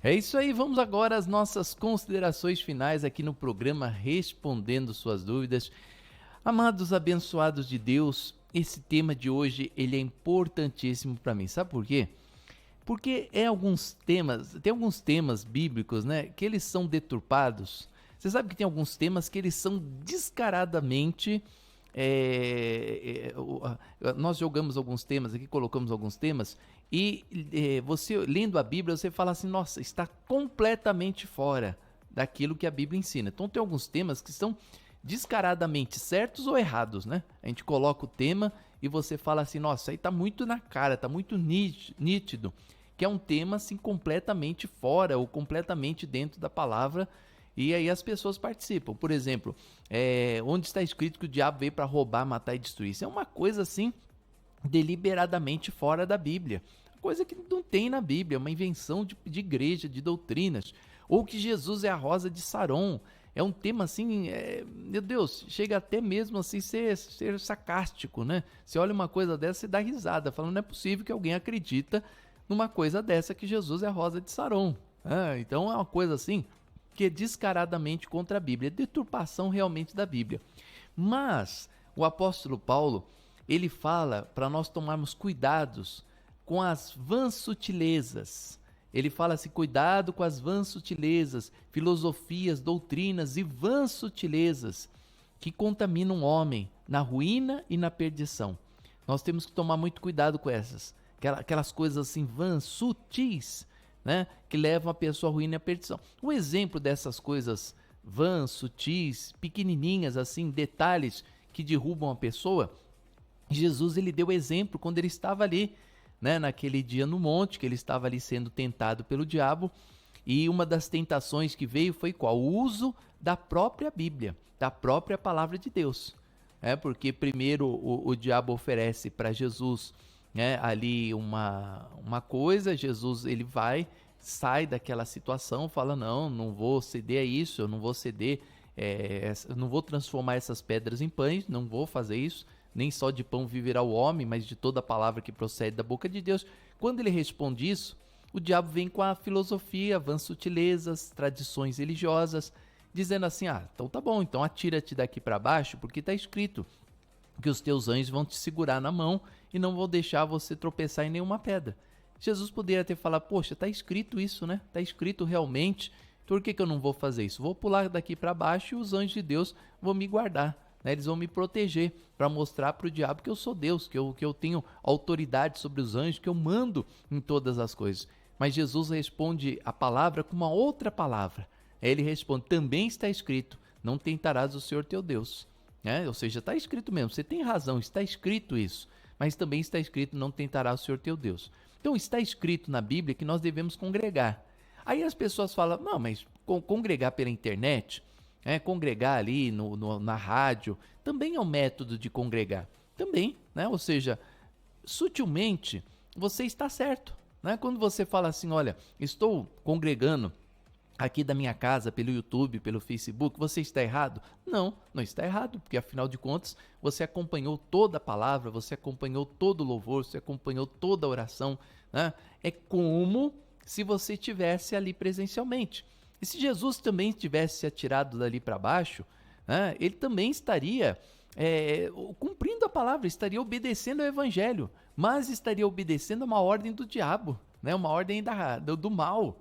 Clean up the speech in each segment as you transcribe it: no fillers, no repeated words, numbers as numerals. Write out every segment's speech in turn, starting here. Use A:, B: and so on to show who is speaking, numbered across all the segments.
A: É isso aí, vamos agora às nossas considerações finais aqui no programa Respondendo Suas Dúvidas. Amados abençoados de Deus, esse tema de hoje ele é importantíssimo para mim. Sabe por quê? Porque tem alguns temas bíblicos, né, que eles são deturpados. Você sabe que tem alguns temas que eles são descaradamente nós jogamos alguns temas aqui, colocamos alguns temas e você lendo a Bíblia você fala assim, nossa, está completamente fora daquilo que a Bíblia ensina. Então tem alguns temas que são descaradamente certos ou errados, né? A gente coloca o tema e você fala assim, nossa, aí tá muito na cara, tá muito nítido, que é um tema assim completamente fora ou completamente dentro da palavra. E aí as pessoas participam. Por exemplo, onde está escrito que o diabo veio para roubar, matar e destruir? Isso é uma coisa assim deliberadamente fora da Bíblia. Coisa que não tem na Bíblia, é uma invenção de igreja, de doutrinas. Ou que Jesus é a rosa de Saron. É um tema assim, meu Deus, chega até mesmo assim ser sarcástico, né? Você olha uma coisa dessa e dá risada, falando não é possível que alguém acredita numa coisa dessa que Jesus é a rosa de Saron. Então é uma coisa assim que é descaradamente contra a Bíblia, é deturpação realmente da Bíblia. Mas o apóstolo Paulo, ele fala para nós tomarmos cuidados com as vãs sutilezas. Ele fala assim, cuidado com as vãs sutilezas, filosofias, doutrinas e vãs sutilezas que contaminam o homem na ruína e na perdição. Nós temos que tomar muito cuidado com aquelas coisas assim vãs, sutis, né, que levam a pessoa à ruína e à perdição. Um exemplo dessas coisas vãs, sutis, pequenininhas assim, detalhes que derrubam a pessoa, Jesus ele deu exemplo quando ele estava ali, né, naquele dia no monte, que ele estava ali sendo tentado pelo diabo, e uma das tentações que veio foi qual? O uso da própria Bíblia, da própria palavra de Deus. Porque primeiro o diabo oferece para Jesus, né, ali uma coisa, Jesus ele sai daquela situação, fala não vou ceder a isso, eu não vou ceder, eu não vou transformar essas pedras em pães, não vou fazer isso, nem só de pão viverá o homem, mas de toda a palavra que procede da boca de Deus. Quando ele responde isso, o diabo vem com a filosofia, vãs sutilezas, tradições religiosas, dizendo assim, então tá bom, então atira-te daqui para baixo, porque está escrito que os teus anjos vão te segurar na mão e não vão deixar você tropeçar em nenhuma pedra. Jesus poderia ter falado, poxa, está escrito isso, né? Está escrito realmente, por que eu não vou fazer isso? Vou pular daqui para baixo e os anjos de Deus vão me guardar. Eles vão me proteger para mostrar para o diabo que eu sou Deus, que eu tenho autoridade sobre os anjos, que eu mando em todas as coisas. Mas Jesus responde a palavra com uma outra palavra. Ele responde, também está escrito, não tentarás o Senhor teu Deus. Ou seja, está escrito mesmo, você tem razão, está escrito isso. Mas também está escrito, não tentarás o Senhor teu Deus. Então está escrito na Bíblia que nós devemos congregar. Aí as pessoas falam, não, mas congregar pela internet, congregar ali na rádio, também é um método de congregar. Também, né? Ou seja, sutilmente você está certo. Né? Quando você fala assim, olha, estou congregando aqui da minha casa, pelo YouTube, pelo Facebook, você está errado? Não, não está errado, porque afinal de contas, você acompanhou toda a palavra, você acompanhou todo o louvor, você acompanhou toda a oração, né? É como se você estivesse ali presencialmente. E se Jesus também tivesse se atirado dali para baixo, né, ele também estaria cumprindo a palavra, estaria obedecendo ao evangelho, mas estaria obedecendo a uma ordem do diabo, né, uma ordem do mal.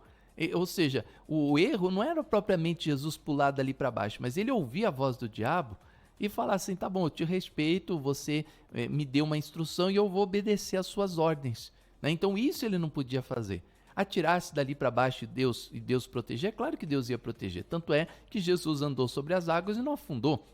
A: Ou seja, o erro não era propriamente Jesus pular dali para baixo, mas ele ouvia a voz do diabo e falar assim, tá bom, eu te respeito, você me deu uma instrução e eu vou obedecer às suas ordens. Né? Então isso ele não podia fazer. Atirar-se dali para baixo e Deus proteger, é claro que Deus ia proteger. Tanto é que Jesus andou sobre as águas e não afundou.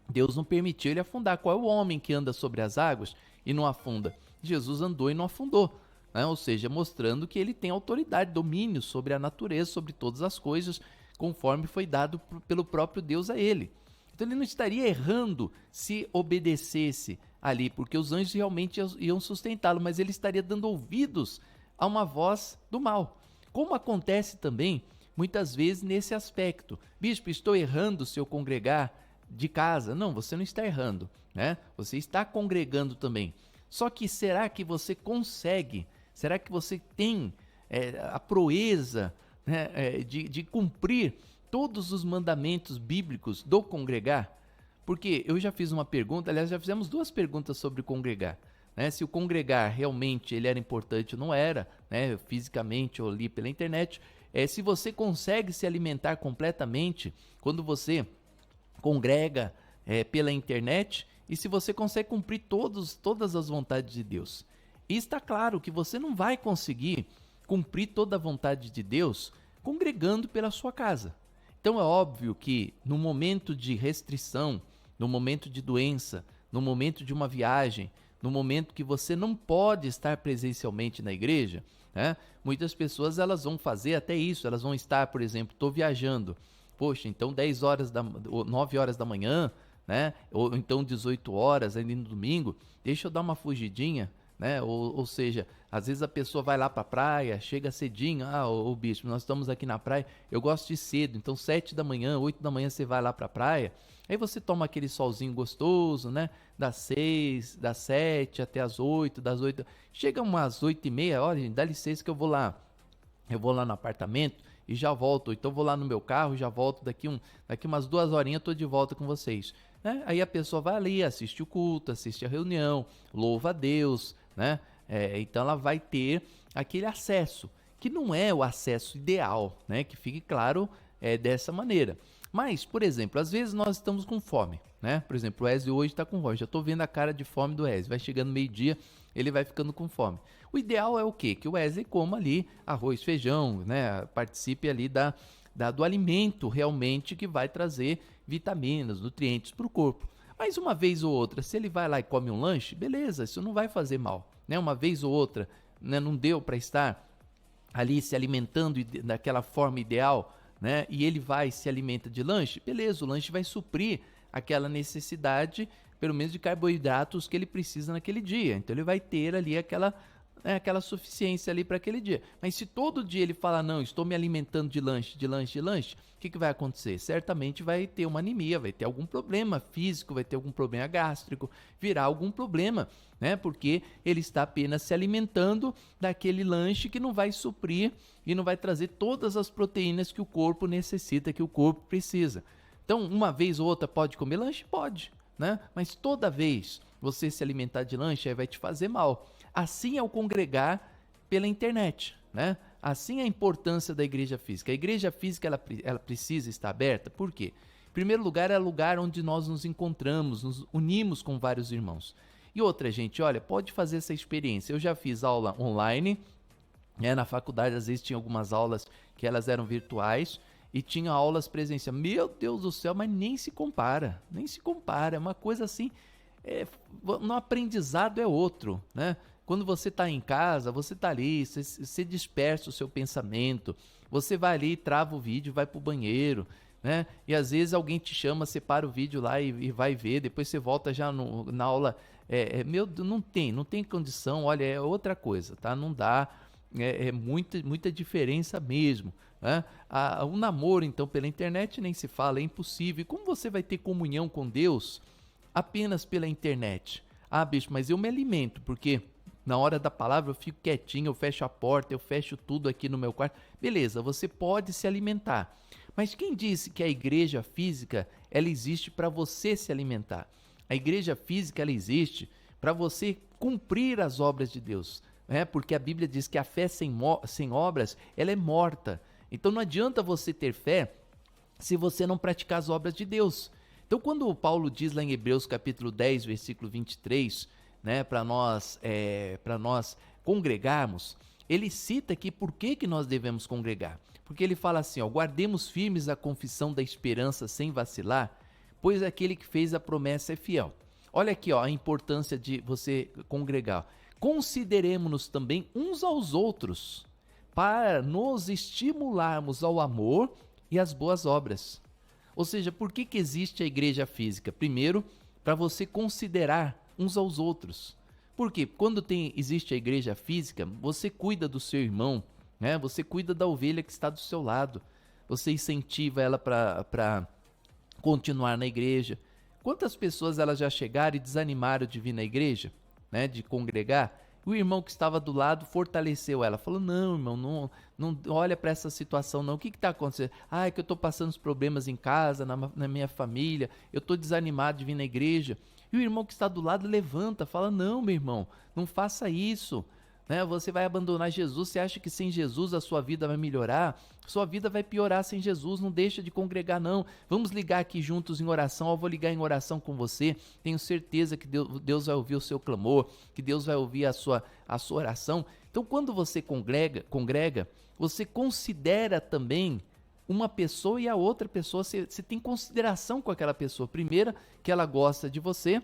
A: Deus não permitiu ele afundar. Qual é o homem que anda sobre as águas e não afunda? Jesus andou e não afundou. Ou seja, mostrando que ele tem autoridade, domínio sobre a natureza, sobre todas as coisas, conforme foi dado pelo próprio Deus a ele. Então ele não estaria errando se obedecesse ali, porque os anjos realmente iam sustentá-lo, mas ele estaria dando ouvidos a uma voz do mal. Como acontece também, muitas vezes, nesse aspecto. Bispo, estou errando se eu congregar de casa? Não, você não está errando, né? Você está congregando também. Só que será que você consegue? Será que você tem a proeza né, de cumprir todos os mandamentos bíblicos do congregar? Porque eu já fiz uma pergunta, aliás, já fizemos 2 perguntas sobre congregar, né? Se o congregar realmente ele era importante ou não era, né? Fisicamente ou ali pela internet. Se você consegue se alimentar completamente quando você congrega pela internet, e se você consegue cumprir todas as vontades de Deus. E está claro que você não vai conseguir cumprir toda a vontade de Deus congregando pela sua casa. Então é óbvio que no momento de restrição, no momento de doença, no momento de uma viagem, no momento que você não pode estar presencialmente na igreja, né? Muitas pessoas elas vão fazer até isso, elas vão estar, por exemplo, estou viajando, poxa, então 9 horas da manhã, né? Ou então 18 horas, ali no domingo, deixa eu dar uma fugidinha, né? Ou seja, às vezes a pessoa vai lá para a praia, chega cedinho, ô bispo, nós estamos aqui na praia, eu gosto de ir cedo, então 7 da manhã, 8 da manhã você vai lá para a praia, aí você toma aquele solzinho gostoso, né? Das 6, das 7 até as 8, das 8, chega umas 8h30, olha, gente, dá licença que eu vou lá no apartamento e já volto, então vou lá no meu carro e já volto daqui umas 2 horinhas, eu tô de volta com vocês, né? Aí a pessoa vai ali, assiste o culto, assiste a reunião, louva a Deus, né? Então ela vai ter aquele acesso, que não é o acesso ideal, né? Que fique claro dessa maneira. Mas, por exemplo, às vezes nós estamos com fome, né? Por exemplo, o Wesley hoje está com fome, já estou vendo a cara de fome do Wesley, vai chegando meio-dia, ele vai ficando com fome. O ideal é o quê? Que o Wesley coma ali arroz, feijão, né? Participe ali do alimento realmente que vai trazer vitaminas, nutrientes para o corpo. Mas uma vez ou outra, se ele vai lá e come um lanche, beleza, isso não vai fazer mal, né? Uma vez ou outra, né? Não deu para estar ali se alimentando daquela forma ideal, né? E ele vai e se alimenta de lanche, beleza, o lanche vai suprir aquela necessidade, pelo menos de carboidratos que ele precisa naquele dia. Então ele vai ter ali aquela suficiência ali para aquele dia. Mas se todo dia ele fala, não, estou me alimentando de lanche, o que vai acontecer? Certamente vai ter uma anemia, vai ter algum problema físico, vai ter algum problema gástrico, virá algum problema, né? Porque ele está apenas se alimentando daquele lanche que não vai suprir e não vai trazer todas as proteínas que o corpo necessita, que o corpo precisa. Então, uma vez ou outra pode comer lanche? Pode, né? Mas toda vez você se alimentar de lanche, aí vai te fazer mal. Assim é o congregar pela internet, né? Assim é a importância da igreja física. A igreja física, ela precisa estar aberta, por quê? Em primeiro lugar, é o lugar onde nós nos encontramos, nos unimos com vários irmãos. E outra, gente, olha, pode fazer essa experiência. Eu já fiz aula online, né? Na faculdade, às vezes, tinha algumas aulas que elas eram virtuais e tinha aulas presenciais. Meu Deus do céu, mas nem se compara, é uma coisa assim, no aprendizado é outro, né? Quando você está em casa, você está ali, você dispersa o seu pensamento, você vai ali, trava o vídeo, vai para o banheiro, né? E às vezes alguém te chama, você para o vídeo lá e vai ver, depois você volta já na aula, meu Deus, não tem condição, olha, é outra coisa, tá? Não dá, muita diferença mesmo, né? O namoro, então, pela internet nem se fala, é impossível. E como você vai ter comunhão com Deus apenas pela internet? Ah, bicho, mas eu me alimento, porque na hora da palavra eu fico quietinho, eu fecho a porta, eu fecho tudo aqui no meu quarto. Beleza, você pode se alimentar. Mas quem disse que a igreja física, ela existe para você se alimentar? A igreja física, ela existe para você cumprir as obras de Deus. Porque a Bíblia diz que a fé sem obras, ela é morta. Então não adianta você ter fé se você não praticar as obras de Deus. Então quando o Paulo diz lá em Hebreus capítulo 10, versículo 23, né, para nós congregarmos, ele cita aqui por que nós devemos congregar. Porque ele fala assim, guardemos firmes a confissão da esperança sem vacilar, pois aquele que fez a promessa é fiel. Olha aqui, a importância de você congregar. Consideremos-nos também uns aos outros, para nos estimularmos ao amor e às boas obras. Ou seja, por que existe a igreja física? Primeiro, para você considerar uns aos outros. Porque quando existe a igreja física, você cuida do seu irmão, né? Você cuida da ovelha que está do seu lado, você incentiva ela para continuar na igreja. Quantas pessoas elas já chegaram e desanimaram de vir na igreja, né? De congregar, O irmão que estava do lado fortaleceu ela, falou: não, irmão, não olha para essa situação não, o que está acontecendo? É que eu estou passando os problemas em casa, na minha família, eu estou desanimado de vir na igreja. E o irmão que está do lado levanta, fala: não, meu irmão, não faça isso, né? Você vai abandonar Jesus, você acha que sem Jesus a sua vida vai melhorar? Sua vida vai piorar sem Jesus, não deixa de congregar não. Vamos ligar aqui juntos em oração, eu vou ligar em oração com você, tenho certeza que Deus vai ouvir o seu clamor, que Deus vai ouvir a sua oração. Então quando você congrega, você considera também uma pessoa e a outra pessoa, você tem consideração com aquela pessoa. Primeiro, que ela gosta de você,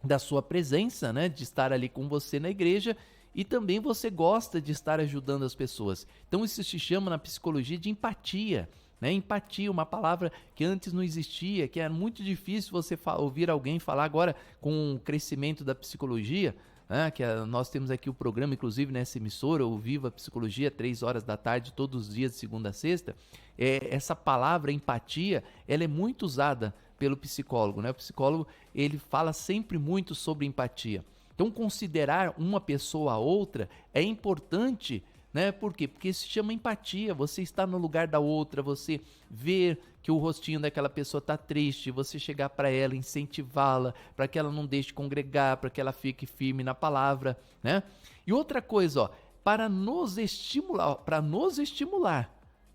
A: da sua presença, né, de estar ali com você na igreja, e também você gosta de estar ajudando as pessoas. Então isso se chama na psicologia de empatia, né? Empatia, uma palavra que antes não existia, que era muito difícil você ouvir alguém falar. Agora, com o crescimento da psicologia, né, nós temos aqui o programa, inclusive nessa emissora, o Viva Psicologia, 3 horas da tarde, todos os dias, de segunda a sexta. Essa palavra empatia, ela é muito usada pelo psicólogo, né? O psicólogo, ele fala sempre muito sobre empatia. Então, considerar uma pessoa a outra é importante, né? Por quê? Porque se chama empatia. Você está no lugar da outra, você ver que o rostinho daquela pessoa está triste, você chegar para ela, incentivá-la, para que ela não deixe de congregar, para que ela fique firme na palavra, né? E outra coisa, ó, para nos estimular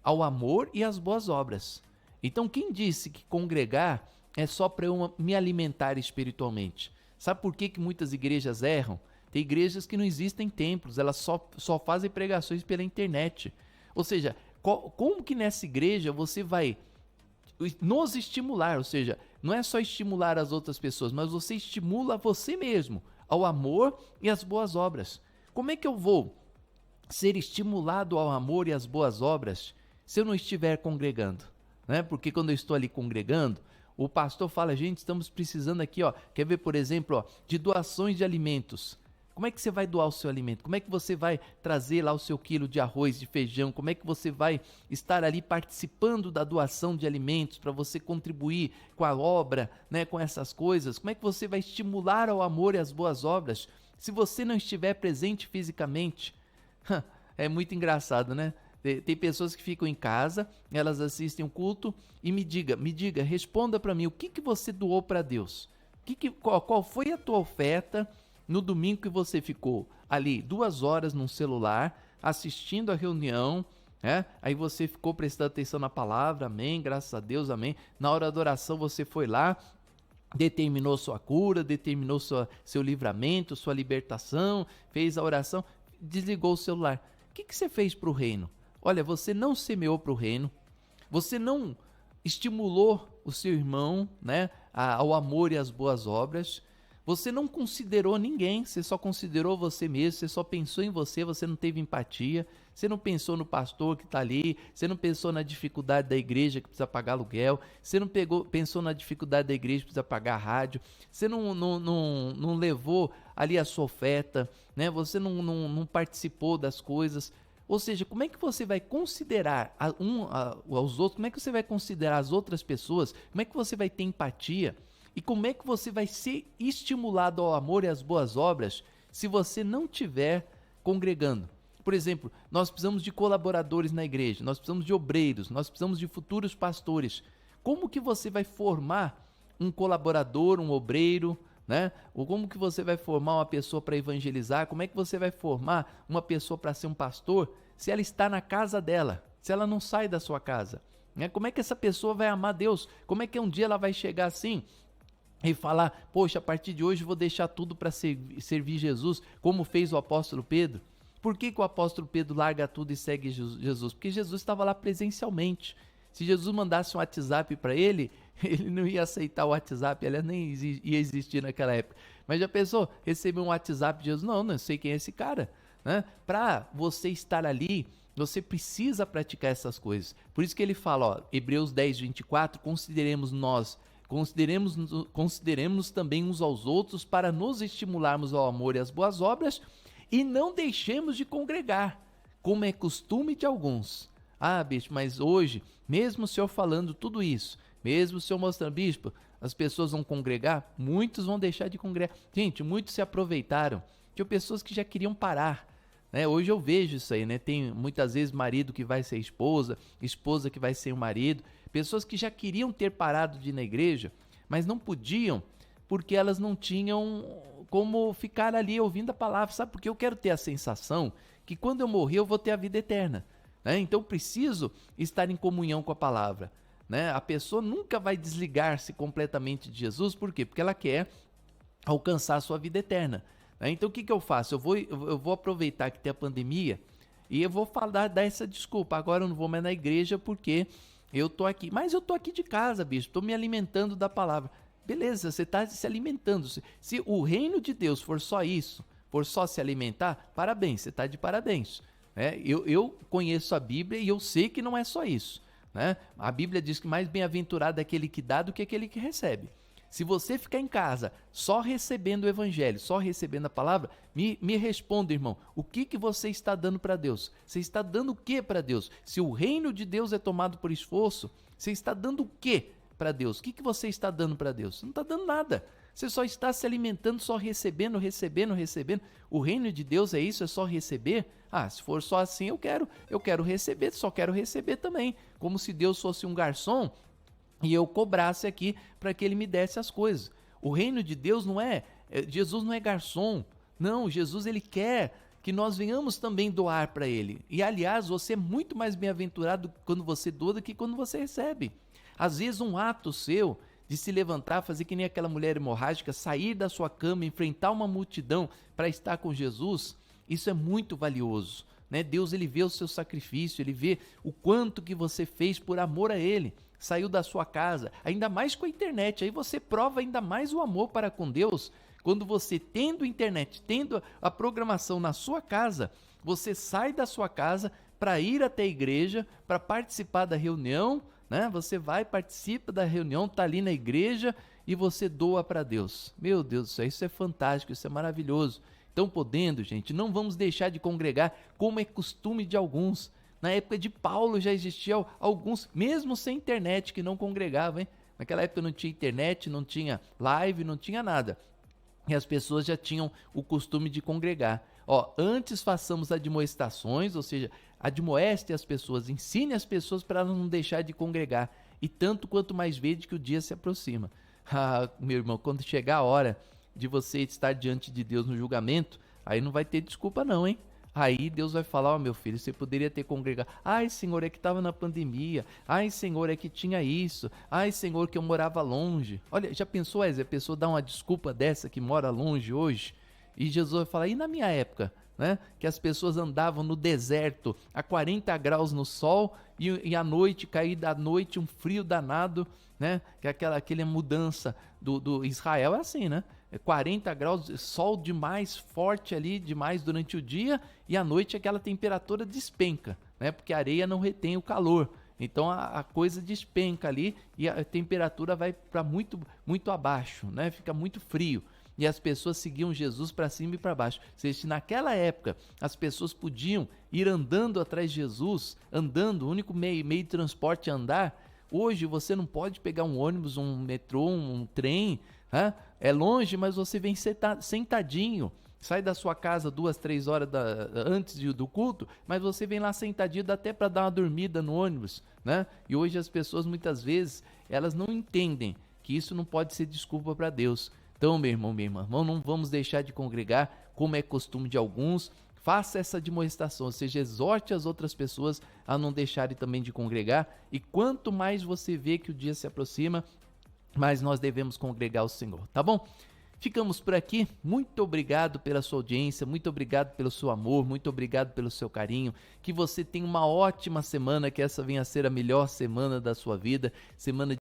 A: ao amor e às boas obras. Então, quem disse que congregar é só para eu me alimentar espiritualmente? Sabe por que muitas igrejas erram? Tem igrejas que não existem templos, elas só fazem pregações pela internet. Ou seja, como que nessa igreja você vai nos estimular? Ou seja, não é só estimular as outras pessoas, mas você estimula você mesmo ao amor e às boas obras. Como é que eu vou ser estimulado ao amor e às boas obras se eu não estiver congregando? Né? Porque quando eu estou ali congregando, o pastor fala: gente, estamos precisando aqui, ó, quer ver, por exemplo, ó, de doações de alimentos. Como é que você vai doar o seu alimento? Como é que você vai trazer lá o seu quilo de arroz, de feijão? Como é que você vai estar ali participando da doação de alimentos para você contribuir com a obra, né, com essas coisas? Como é que você vai estimular ao amor e às boas obras se você não estiver presente fisicamente? É muito engraçado, né? Tem pessoas que ficam em casa, elas assistem um culto e me diga, responda para mim, o que você doou para Deus? Qual foi a tua oferta no domingo que você ficou ali 2 horas num celular, assistindo a reunião, né? Aí você ficou prestando atenção na palavra, amém, graças a Deus, amém. Na hora da oração você foi lá, determinou sua cura, determinou seu livramento, sua libertação, fez a oração, desligou o celular. O que você fez para o reino? Olha, você não semeou para o reino, você não estimulou o seu irmão, né, ao amor e às boas obras, você não considerou ninguém, você só considerou você mesmo, você só pensou em você, você não teve empatia, você não pensou no pastor que está ali, você não pensou na dificuldade da igreja que precisa pagar aluguel, você não pensou na dificuldade da igreja que precisa pagar rádio, você não levou ali a sua oferta, né, você não participou das coisas. Ou seja, como é que você vai considerar aos outros, como é que você vai considerar as outras pessoas, como é que você vai ter empatia e como é que você vai ser estimulado ao amor e às boas obras se você não estiver congregando? Por exemplo, nós precisamos de colaboradores na igreja, nós precisamos de obreiros, nós precisamos de futuros pastores. Como que você vai formar um colaborador, um obreiro, né? Ou como que você vai formar uma pessoa para evangelizar? Como é que você vai formar uma pessoa para ser um pastor se ela está na casa dela, se ela não sai da sua casa, né? Como é que essa pessoa vai amar Deus? Como é que um dia ela vai chegar assim e falar: poxa, a partir de hoje eu vou deixar tudo para servir Jesus, como fez o apóstolo Pedro? Por que o apóstolo Pedro larga tudo e segue Jesus? Porque Jesus estava lá presencialmente. Se Jesus mandasse um WhatsApp para ele, ele não ia aceitar o WhatsApp, ele nem ia existir naquela época. Mas já pensou, receber um WhatsApp de Jesus? Não sei quem é esse cara, né? Para você estar ali, você precisa praticar essas coisas. Por isso que ele fala, ó, Hebreus 10, 24, consideremos também uns aos outros para nos estimularmos ao amor e às boas obras, e não deixemos de congregar, como é costume de alguns. Ah, bispo, mas hoje, mesmo o senhor falando tudo isso, mesmo o senhor mostrando, bispo, as pessoas vão congregar, muitos vão deixar de congregar. Gente, muitos se aproveitaram tinha pessoas que já queriam parar, né? Hoje eu vejo isso aí, né? Tem muitas vezes marido que vai ser esposa, esposa que vai ser o marido, pessoas que já queriam ter parado de ir na igreja, mas não podiam porque elas não tinham como ficar ali ouvindo a palavra, sabe? Porque eu quero ter a sensação que quando eu morrer eu vou ter a vida eterna, né? Então eu preciso estar em comunhão com a palavra, né? A pessoa nunca vai desligar-se completamente de Jesus, por quê? Porque ela quer alcançar a sua vida eterna, né? Então o que eu faço? Eu vou aproveitar que tem a pandemia e eu vou dar essa desculpa, agora eu não vou mais na igreja porque eu tô aqui, mas eu tô aqui de casa, bicho, tô me alimentando da palavra. Beleza, você está se alimentando. Se o reino de Deus for só isso, for só se alimentar, parabéns, você está de parabéns, né? Eu conheço a Bíblia e eu sei que não é só isso, né? A Bíblia diz que mais bem-aventurado é aquele que dá do que aquele que recebe. Se você ficar em casa só recebendo o evangelho, só recebendo a palavra, me responda, irmão, o que você está dando para Deus? Você está dando o que para Deus? Se o reino de Deus é tomado por esforço, você está dando o que para Deus? O que você está dando para Deus? Você não está dando nada. Você só está se alimentando, só recebendo. O reino de Deus é isso, é só receber? Ah, se for só assim, eu quero receber, só quero receber também. Como se Deus fosse um garçom e eu cobrasse aqui para que ele me desse as coisas. O reino de Deus Jesus não é garçom. Não, Jesus ele quer que nós venhamos também doar para ele. E aliás, você é muito mais bem-aventurado quando você doa do que quando você recebe. Às vezes um ato seu de se levantar, fazer que nem aquela mulher hemorrágica, sair da sua cama, enfrentar uma multidão para estar com Jesus, isso é muito valioso, né? Deus ele vê o seu sacrifício, ele vê o quanto que você fez por amor a ele, saiu da sua casa, ainda mais com a internet, aí você prova ainda mais o amor para com Deus, quando você tendo internet, tendo a programação na sua casa, você sai da sua casa para ir até a igreja, para participar da reunião, né? Você vai, participa da reunião, está ali na igreja e você doa para Deus. Meu Deus do céu, isso é fantástico, isso é maravilhoso. Então, podendo, gente, não vamos deixar de congregar como é costume de alguns. Na época de Paulo já existiam alguns, mesmo sem internet, que não congregavam, hein? Naquela época não tinha internet, não tinha live, não tinha nada. E as pessoas já tinham o costume de congregar. Ó, antes façamos admoestações, ou seja, admoeste as pessoas, ensine as pessoas para elas não deixar de congregar. E tanto quanto mais vede que o dia se aproxima. Ah, meu irmão, quando chegar a hora de você estar diante de Deus no julgamento, aí não vai ter desculpa não, hein? Aí Deus vai falar, ó, meu filho, você poderia ter congregado. Ai, Senhor, é que estava na pandemia. Ai, Senhor, é que tinha isso. Ai, Senhor, que eu morava longe. Olha, já pensou, Ezra, a pessoa dá uma desculpa dessa que mora longe hoje? E Jesus vai falar, e na minha época, né? Que as pessoas andavam no deserto a 40 graus no sol e à noite, cair da noite, um frio danado, né? Que aquela mudança do Israel é assim, né? 40 graus, sol demais, forte ali, demais durante o dia, e à noite aquela temperatura despenca, né? Porque a areia não retém o calor. Então a coisa despenca ali e a temperatura vai para muito, muito abaixo, né? Fica muito frio. E as pessoas seguiam Jesus para cima e para baixo. Ou seja, se naquela época as pessoas podiam ir andando atrás de Jesus, andando, o único meio de transporte é andar, hoje você não pode pegar um ônibus, um metrô, um trem, né? É longe, mas você vem sentadinho, sai da sua casa 2, 3 horas antes do culto, mas você vem lá sentadinho, dá até para dar uma dormida no ônibus, né? E hoje as pessoas muitas vezes, elas não entendem que isso não pode ser desculpa para Deus. Então, meu irmão, minha irmã, não vamos deixar de congregar, como é costume de alguns. Faça essa admoestação, ou seja, exorte as outras pessoas a não deixarem também de congregar. E quanto mais você vê que o dia se aproxima, mais nós devemos congregar o Senhor, tá bom? Ficamos por aqui. Muito obrigado pela sua audiência, muito obrigado pelo seu amor, muito obrigado pelo seu carinho. Que você tenha uma ótima semana, que essa venha a ser a melhor semana da sua vida, semana